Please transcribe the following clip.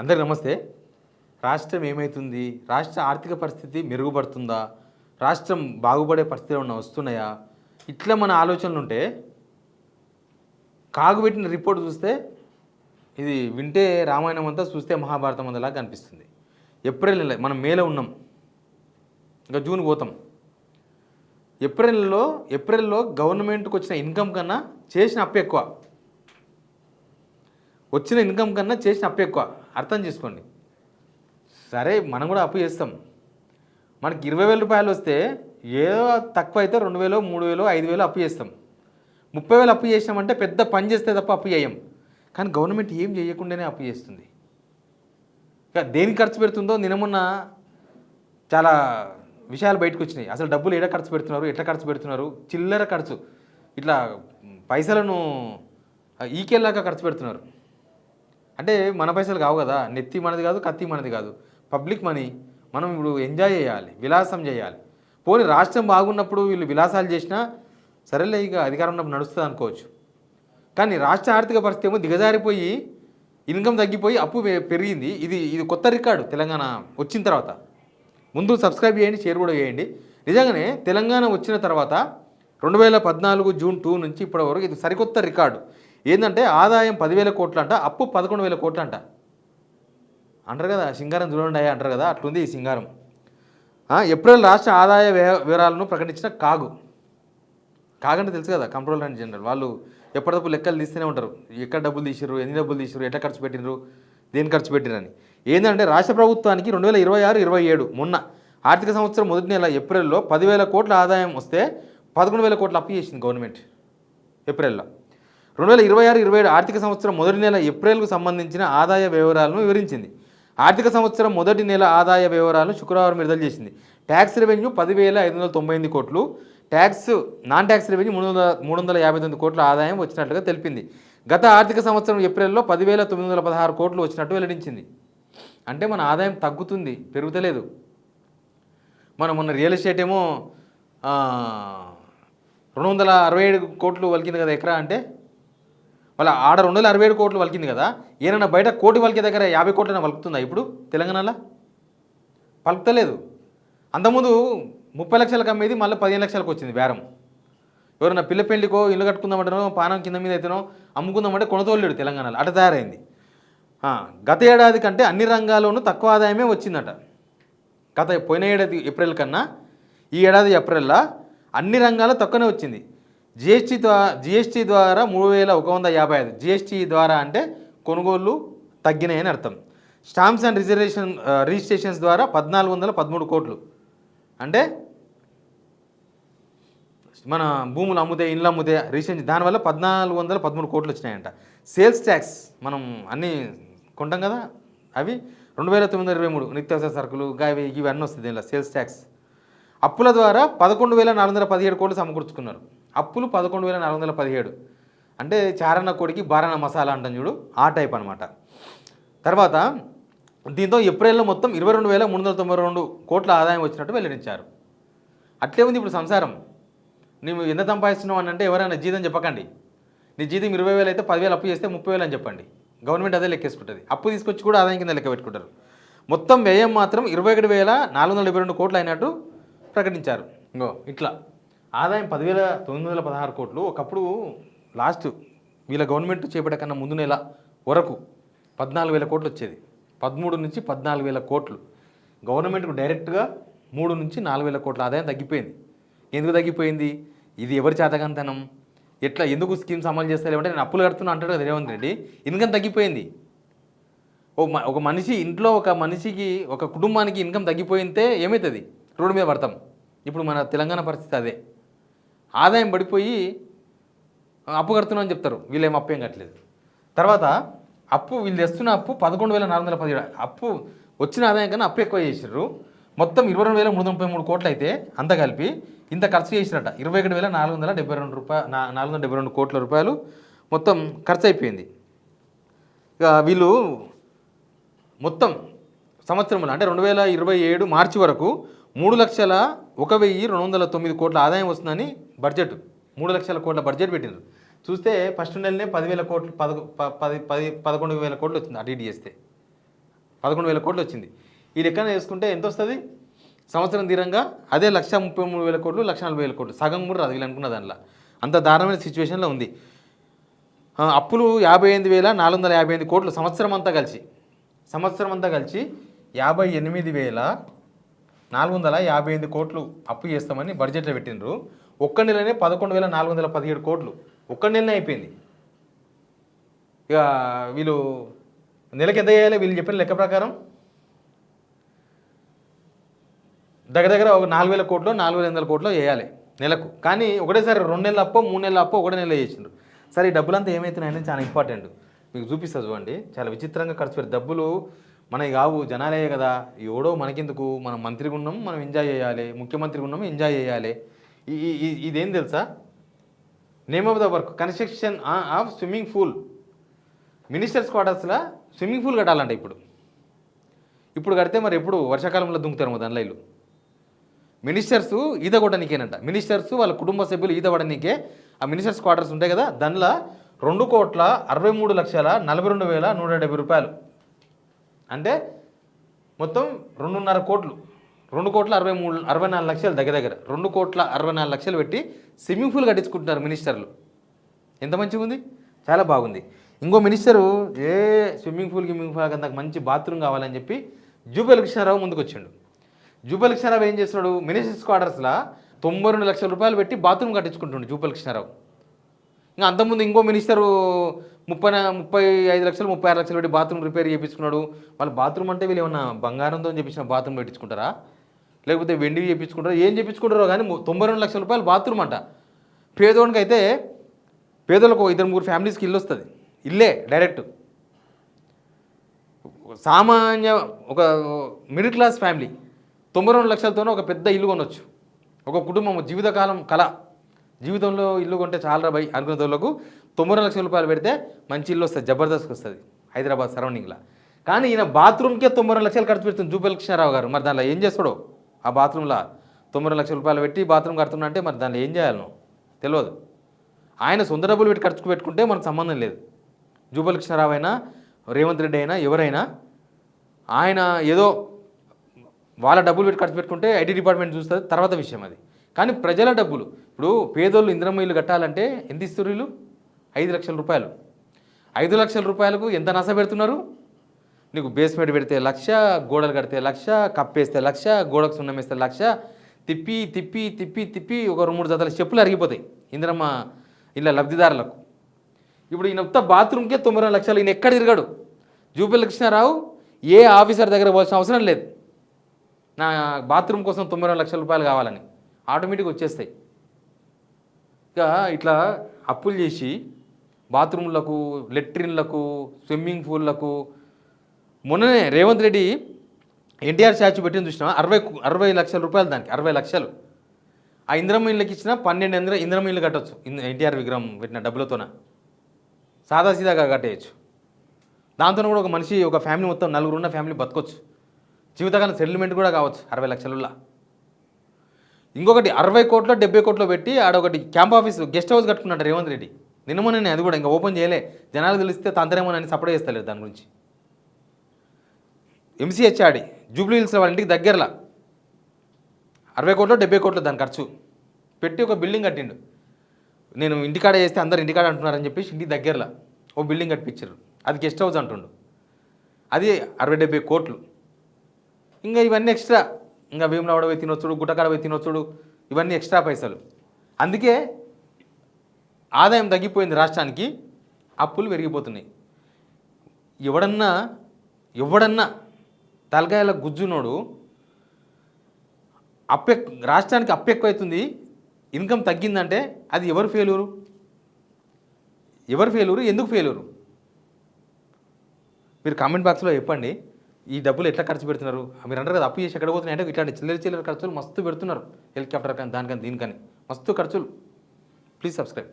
అందరికీ నమస్తే. రాష్ట్రం ఏమైతుంది? రాష్ట్ర ఆర్థిక పరిస్థితి మెరుగుపడుతుందా? రాష్ట్రం బాగుపడే పరిస్థితులు ఏమన్నా వస్తున్నాయా? ఇట్లా మన ఆలోచనలుంటే కాగుబెట్టిన రిపోర్ట్ చూస్తే ఇది వింటే రామాయణం అంతా చూస్తే మహాభారతం అంతలాగా కనిపిస్తుంది. ఏప్రిల్ నెల మనం మేలో ఉన్నాం, ఇంకా జూన్ పోతాం. ఏప్రిల్లో గవర్నమెంట్కి వచ్చిన ఇన్కమ్ కన్నా చేసిన అప్పు ఎక్కువ. వచ్చిన ఇన్కమ్ కన్నా చేసిన అప్పు ఎక్కువ. అర్థం చేసుకోండి. సరే మనం కూడా అప్పు చేస్తాం. మనకి 20,000 రూపాయలు వస్తే ఏదో తక్కువ అయితే 2,000, 3,000, 5,000 అప్పు చేస్తాం. 30,000 అప్పు చేసినామంటే పెద్ద పని చేస్తే తప్ప అప్పు చేయం. కానీ గవర్నమెంట్ ఏం చేయకుండానే అప్పు చేస్తుంది. ఇక దేనికి ఖర్చు పెడుతుందో నిన్న చాలా విషయాలు బయటకు వచ్చినాయి. అసలు డబ్బులు ఎక్కడ ఖర్చు పెడుతున్నారు, ఎట్లా ఖర్చు పెడుతున్నారు, చిల్లర ఖర్చు, ఇట్లా పైసలను ఈకేలాగా ఖర్చు పెడుతున్నారు. అంటే మన పైసలు కావు కదా, నెత్తి మనది కాదు, కత్తి మనది కాదు, పబ్లిక్ మనీ. మనం ఇప్పుడు ఎంజాయ్ చేయాలి, విలాసం చేయాలి. పోనీ రాష్ట్రం బాగున్నప్పుడు వీళ్ళు విలాసాలు చేసినా సరేలే, ఇక అధికారం ఉన్నప్పుడు నడుస్తుంది అనుకోవచ్చు. కానీ రాష్ట్ర ఆర్థిక పరిస్థితి ఏమో దిగజారిపోయి ఇన్కమ్ తగ్గిపోయి అప్పు పెరిగింది. ఇది కొత్త రికార్డు తెలంగాణ వచ్చిన తర్వాత. ముందు సబ్స్క్రైబ్ చేయండి, షేర్ కూడా చేయండి. నిజంగానే తెలంగాణ వచ్చిన తర్వాత 2014 జూన్ 2 నుంచి ఇప్పటి వరకు ఇది సరికొత్త రికార్డు. ఏంటంటే ఆదాయం 10,000 కోట్లు అంట, అప్పు 11,000 కోట్లు అంట. అంటారు కదా సింగారం చూడండి అంటారు కదా, అట్లుంది ఈ సింగారం. ఏప్రిల్ రాష్ట్ర ఆదాయ వివరాలను ప్రకటించిన కాగంటే తెలుసు కదా, కంట్రోలర్ అండ్ జనరల్. వాళ్ళు ఎప్పటికప్పుడు లెక్కలు తీస్తూనే ఉంటారు. ఎక్కడ డబ్బులు తీసిర్రు, ఎన్ని డబ్బులు తీసిర్రు, ఎట్లా ఖర్చు పెట్టినరు, దేని ఖర్చు పెట్టిరని. ఏంటంటే రాష్ట్ర ప్రభుత్వానికి 2026-27 మొన్న ఆర్థిక సంవత్సరం మొదటి నెల ఏప్రిల్లో 10,000 కోట్ల ఆదాయం వస్తే 11,000 కోట్ల అప్పు చేసింది గవర్నమెంట్ ఏప్రిల్లో. 2026-27 ఆర్థిక సంవత్సరం మొదటి నెల ఏప్రిల్కు సంబంధించిన ఆదాయ వివరాలను వివరించింది. ఆర్థిక సంవత్సరం మొదటి నెల ఆదాయ వివరాలను శుక్రవారం విడుదల చేసింది. ట్యాక్స్ రెవెన్యూ 10,598 కోట్లు, నాన్ ట్యాక్స్ రెవెన్యూ 359 కోట్ల ఆదాయం వచ్చినట్లుగా తెలిపింది. గత ఆర్థిక సంవత్సరం ఏప్రిల్లో 10,916 కోట్లు వచ్చినట్టు వెల్లడించింది. అంటే మన ఆదాయం తగ్గుతుంది, పెరుగుతలేదు. మొన్న రియల్ ఎస్టేట్ ఏమో 267 కోట్లు వలికింది కదా ఎకరా. అంటే వాళ్ళ ఆడ 267 కోట్లు వలికింది కదా, ఏమైనా బయట కోటి వలికే దగ్గర 50 కోట్లైనా వలుకుతుందా ఇప్పుడు తెలంగాణలో? పలుకుతలేదు. అంతకుముందు 30 లక్షలకు అమ్మేది మళ్ళీ 15 లక్షలకు వచ్చింది బేరం. ఎవరైనా పిల్ల పెళ్లికో ఇల్లు కట్టుకుందామంటేనో పానం కింద మీద అయితేనో అమ్ముకుందామంటే కొనతోలేడు తెలంగాణలో. అట తయారైంది. గత ఏడాది కంటే అన్ని రంగాల్లోనూ తక్కువ ఆదాయమే వచ్చిందట. పోయిన ఏడాది ఏప్రిల్ కన్నా ఈ ఏడాది ఏప్రిల్లో అన్ని రంగాల్లో తక్కువనే వచ్చింది. జిఎస్టీ ద్వారా 3,155. జిఎస్టీ ద్వారా అంటే కొనుగోళ్లు తగ్గినాయని అర్థం. స్టాంప్స్ అండ్ రిజిస్ట్రేషన్స్ ద్వారా 1,413 కోట్లు. అంటే మన భూములు అమ్ముతే, ఇండ్లు అమ్ముతే రిజిస్ట్రేషన్, దానివల్ల 1,413 కోట్లు వచ్చినాయంట. సేల్స్ ట్యాక్స్ మనం అన్నీ కొంటాం కదా, అవి 2,923. నిత్యావసర సరుకులు ఇవి అన్నీ వస్తుంది దీనిలో సేల్స్ ట్యాక్స్. అప్పుల ద్వారా 11,417 కోట్లు సమకూర్చుకున్నారు. అప్పులు 11,417. అంటే చారన్న కోడికి బారన్న మసాలా అంటాం చూడు, ఆ టైప్ అనమాట. తర్వాత దీంతో ఏప్రిల్లో మొత్తం 22,392 కోట్ల ఆదాయం వచ్చినట్టు వెల్లడించారు. అట్లే ఉంది ఇప్పుడు సంసారం. నువ్వు ఎంత సంపాదిస్తున్నావు అని అంటే ఎవరైనా జీతం చెప్పకండి. నీ జీతం 20,000 అయితే 10,000 అప్పు చేస్తే 30,000 అని చెప్పండి. గవర్నమెంట్ అదే లెక్కేసుకుంటుంది. అప్పు తీసుకొచ్చి కూడా ఆదాయం కింద లెక్క పెట్టుకుంటారు. మొత్తం వ్యయం మాత్రం 21,472 కోట్లు అయినట్టు ప్రకటించారు. ఇంకో ఇట్లా ఆదాయం 10,916 కోట్లు. ఒకప్పుడు లాస్ట్ వీళ్ళ గవర్నమెంట్ చేపట్టే కన్నా ముందు నెల వరకు 14,000 కోట్లు వచ్చేది. 13 నుంచి 14,000 కోట్లు. గవర్నమెంట్కు డైరెక్ట్గా 3 నుంచి 4,000 కోట్ల ఆదాయం తగ్గిపోయింది. ఎందుకు తగ్గిపోయింది? ఇది ఎవరి చేతకంతనం? ఎందుకు స్కీమ్స్ అమలు చేస్తలేమంటే నేను అప్పులు కడుతున్నా అంటాడు కదా రేవంత్ రెడ్డి. ఇన్కమ్ తగ్గిపోయింది. ఒక మనిషి ఇంట్లో ఒక మనిషికి, ఒక కుటుంబానికి ఇన్కమ్ తగ్గిపోయితే ఏమవుతుంది? రోడ్డు మీద పడతాం. ఇప్పుడు మన తెలంగాణ పరిస్థితి అదే. ఆదాయం పడిపోయి అప్పు కడుతున్నామని చెప్తారు, వీళ్ళేం అప్పు ఏం కట్టలేదు. తర్వాత వీళ్ళు తెస్తున్న అప్పు 11,417. అప్పు వచ్చిన ఆదాయం కన్నా అప్పు ఎక్కువ చేసారు. మొత్తం 22,333 కోట్లు అయితే అంత కలిపి ఇంత ఖర్చు చేసినట్ట 21,472 కోట్ల రూపాయలు మొత్తం ఖర్చు అయిపోయింది. ఇక వీళ్ళు మొత్తం సంవత్సరంలో అంటే 2027 మార్చి వరకు 3,01,209 కోట్ల ఆదాయం వస్తుందని బడ్జెట్, 3 లక్షల కోట్ల బడ్జెట్ పెట్టినారు. చూస్తే ఫస్ట్ నెలనే 10,000 కోట్లు 11,000 కోట్లు వచ్చింది అటు ఇటు చేస్తే. 11,000 కోట్లు వచ్చింది. ఈ లెక్కన వేసుకుంటే ఎంత వస్తుంది సంవత్సరం తీరంగా? అదే 1,33,000 కోట్లు, 1,40,000 కోట్లు, సగం కూడా రాదు వీళ్ళు అనుకున్న దానిలో. అంత దారుణమైన సిచ్యువేషన్లో ఉంది. అప్పులు 58,458 కోట్లు సంవత్సరం అంతా కలిసి 58,458 కోట్లు అప్పు చేస్తామని బడ్జెట్లో పెట్టినరు. ఒక్క నెలనే 11,417 కోట్లు ఒక్క నెలనే అయిపోయింది. ఇక వీళ్ళు నెలకి ఎంత చేయాలి? వీళ్ళు చెప్పిన లెక్క ప్రకారం దగ్గర ఒక 4,000 కోట్లు 4,800 కోట్లు వేయాలి నెలకు. కానీ ఒకటేసారి 2 నెలల అప్పో 3 నెలల అప్పో ఒకటే నెలలో చేసిండ్రు. సరే ఈ డబ్బులంతా ఏమవుతున్నాయని చాలా ఇంపార్టెంట్ మీకు చూపిస్తా చూడండి. చాలా విచిత్రంగా ఖర్చు పెట్టి డబ్బులు మనకి కావు, జనాలే కదా, ఎవడో మనకెందుకు, మనం మంత్రిగా ఉన్నాము, మనం ఎంజాయ్ చేయాలి, ముఖ్యమంత్రిగా ఉన్నాము, ఎంజాయ్ చేయాలి. ఇదేం తెలుసా? Name of the work construction of swimming pool. Ministers క్వార్టర్స్లో స్విమ్మింగ్ పూల్ కట్టాలంట. ఇప్పుడు కడితే మరి ఎప్పుడు వర్షాకాలంలో దుంకుతారు దానిలో ఇల్లు. మినిస్టర్స్ ఈత కొట్టడానికేనంట. మినిస్టర్స్ వాళ్ళ కుటుంబ సభ్యులు ఈత పడడానికే ఆ మినిస్టర్స్ క్వార్టర్స్ ఉంటాయి కదా, దానిలో 2,63,42,170 రూపాయలు అంటే మొత్తం 2.5 కోట్లు, 2,64 లక్షలు దగ్గర 2,64 లక్షలు పెట్టి స్విమ్మింగ్ పూల్ కట్టించుకుంటున్నారు మినిస్టర్లు. ఎంత మంచిగా ఉంది, చాలా బాగుంది. ఇంకో మినిస్టరు స్విమ్మింగ్ పూల్ అంతకు మంచి బాత్రూమ్ కావాలని చెప్పి జూపల్లి కృష్ణారావు ముందుకు వచ్చిండు. జూపల్లి కృష్ణారావు ఏం చేస్తున్నాడు? మినిస్టర్స్ క్వార్టర్స్లో 92 లక్షల రూపాయలు పెట్టి బాత్రూమ్ కట్టించుకుంటుండు జూపల్లి కృష్ణారావు. ఇంకా అంతకుముందు ఇంకో మినిస్టరు 35 లక్షలు 36 లక్షలు పెట్టి బాత్రూమ్ రిపేర్ చేయించుకున్నాడు. వాళ్ళు బాత్రూమ్ అంటే వీళ్ళు ఏమన్నా బంగారంతో చేయించిన బాత్రూమ్ పెట్టించుకుంటారా, లేకపోతే వెండివి చేయించుకుంటారా, ఏం చేయించుకుంటారో కానీ 92 లక్షల రూపాయలు బాత్రూమ్ అంట. పేదోనికి అయితే పేదోళ్ళకు 2-3 ఫ్యామిలీస్కి ఇల్లు వస్తుంది. ఇల్లే డైరెక్ట్ సామాన్య ఒక మిడిల్ క్లాస్ ఫ్యామిలీ 92 లక్షలతోనే ఒక పెద్ద ఇల్లు కొనవచ్చు. ఒక కుటుంబం జీవితకాలం కళ, జీవితంలో ఇల్లు కొంటే చాలా బై అనుకునే వాళ్ళకు 90 లక్షల రూపాయలు పెడితే మంచి ఇల్లు వస్తుంది, జబర్దస్త్ వస్తుంది హైదరాబాద్ సరౌండింగ్లో. కానీ ఈయన బాత్రూమ్కే 90 లక్షలు ఖర్చు పెడుతుంది జూపల్లి కృష్ణారావు గారు. మరి దానిలో ఏం చేస్తాడో? ఆ బాత్రూంలో 90 లక్షల రూపాయలు పెట్టి బాత్రూమ్ కడుతున్నా అంటే మరి దానిలో ఏం చేయాలనో తెలియదు. ఆయన సొంత డబ్బులు పెట్టి ఖర్చు పెట్టుకుంటే మనకు సంబంధం లేదు. జూపల్లి కృష్ణారావు అయినా రేవంత్ రెడ్డి అయినా ఎవరైనా ఆయన ఏదో వాళ్ళ డబ్బులు పెట్టి ఖర్చు పెట్టుకుంటే ఐటీ డిపార్ట్మెంట్ చూస్తుంది, తర్వాత విషయం అది. కానీ ప్రజల డబ్బులు, ఇప్పుడు పేదోళ్ళు ఇందిరమ్మ ఇల్లు కట్టాలంటే ఎంత ఇస్తారు వీళ్ళు? 5 లక్షల రూపాయలు. 5 లక్షల రూపాయలకు ఎంత నస పెడుతున్నారు? నీకు బేస్మెంట్ పెడితే 1,00,000, గోడలు కడితే 1,00,000, కప్పేస్తే 1,00,000, గోడకు సున్నం వేస్తే 1,00,000, తిప్పి తిప్పి తిప్పి తిప్పి ఒక 2-3 జతల చెప్పులు అరిగిపోతాయి ఇందిరమ్మ ఇళ్ళ లబ్ధిదారులకు. ఇప్పుడు ఈయన ఉత్త బాత్రూమ్కే 90 లక్షలు. ఈయన ఎక్కడ తిరగాడు? జూపల్లి కృష్ణారావు ఏ ఆఫీసర్ దగ్గర పోవాల్సిన అవసరం లేదు. నా బాత్రూమ్ కోసం 90 లక్షల రూపాయలు కావాలని ఆటోమేటిక్గా వచ్చేస్తాయి. ఇక ఇట్లా అప్పులు చేసి బాత్రూమ్లకు, లెట్రిన్లకు, స్విమ్మింగ్ పూల్లకు మొన్ననే రేవంత్ రెడ్డి ఎన్టీఆర్ స్టాచ్యూ పెట్టింది చూసినా 60 లక్షల రూపాయలు, దానికి 60 లక్షలు. ఆ ఇందిరమ్మ ఇళ్ళకి ఇచ్చిన 12 ఇందిరమ్మ ఇళ్ళు కట్టవచ్చు ఎన్టీఆర్ విగ్రహం పెట్టిన డబ్బులతోన, సాదాసీదాగా కట్టేయచ్చు. దాంతో కూడా ఒక మనిషి, ఒక ఫ్యామిలీ మొత్తం 4 ఉన్న ఫ్యామిలీ బతకొచ్చు, జీవితకాలం సెటిల్మెంట్ కూడా కావచ్చు 60 లక్షలలో. ఇంకొకటి 60 కోట్లు 70 కోట్లు పెట్టి ఆడొకటి క్యాంప్ ఆఫీస్ గెస్ట్ హౌస్ కట్టుకున్నాడు రేవంత్ రెడ్డి. నిన్నమోనే అది కూడా ఇంకా ఓపెన్ చేయలే, జనాలు తెలిస్తే తంతరేమోనని సపోర్ట్ చేస్తలేరు దాని గురించి. ఎంసీహెచ్ ఆడి జూబ్లీ హిల్స్ వాళ్ళ ఇంటికి దగ్గరలో 60 కోట్లు 70 కోట్లు దాని ఖర్చు పెట్టి ఒక బిల్డింగ్ కట్టిండు. నేను ఇంటికాడ చేస్తే అందరు ఇంటికాడ అంటున్నారని చెప్పేసి ఇంటికి దగ్గరలో ఓ బిల్డింగ్ కట్టించారు, అది గెస్ట్ హౌస్ అంటుండు. అది 60-70 కోట్లు. ఇంకా ఇవన్నీ ఎక్స్ట్రా, ఇంకా వేములవాడ పోయి తినొచ్చుడు, గుట్టకాడ పోయి తినొచ్చుడు, ఇవన్నీ ఎక్స్ట్రా పైసలు. అందుకే ఆదాయం తగ్గిపోయింది రాష్ట్రానికి, అప్పులు పెరిగిపోతున్నాయి. ఎవడన్నా తలకాయల గుజ్జునోడు రాష్ట్రానికి అప్పు ఎక్కువైతుంది, ఇన్కమ్ తగ్గిందంటే అది ఎవరు ఫెయిల్యూరు? ఎందుకు ఫెయిల్యూరు? మీరు కామెంట్ బాక్స్లో చెప్పండి. ఈ డబ్బులు ఎట్లా ఖర్చు పెడుతున్నారు? మీరు అంటారు కదా అప్పు చేసి ఎక్కడ పోతున్నాయి అంటే ఇట్లాంటి చిల్లర ఖర్చులు మస్తు పెడుతున్నారు. హెలికాప్టర్ కానీ దానికని దీనికని మస్తు ఖర్చులు. Please subscribe.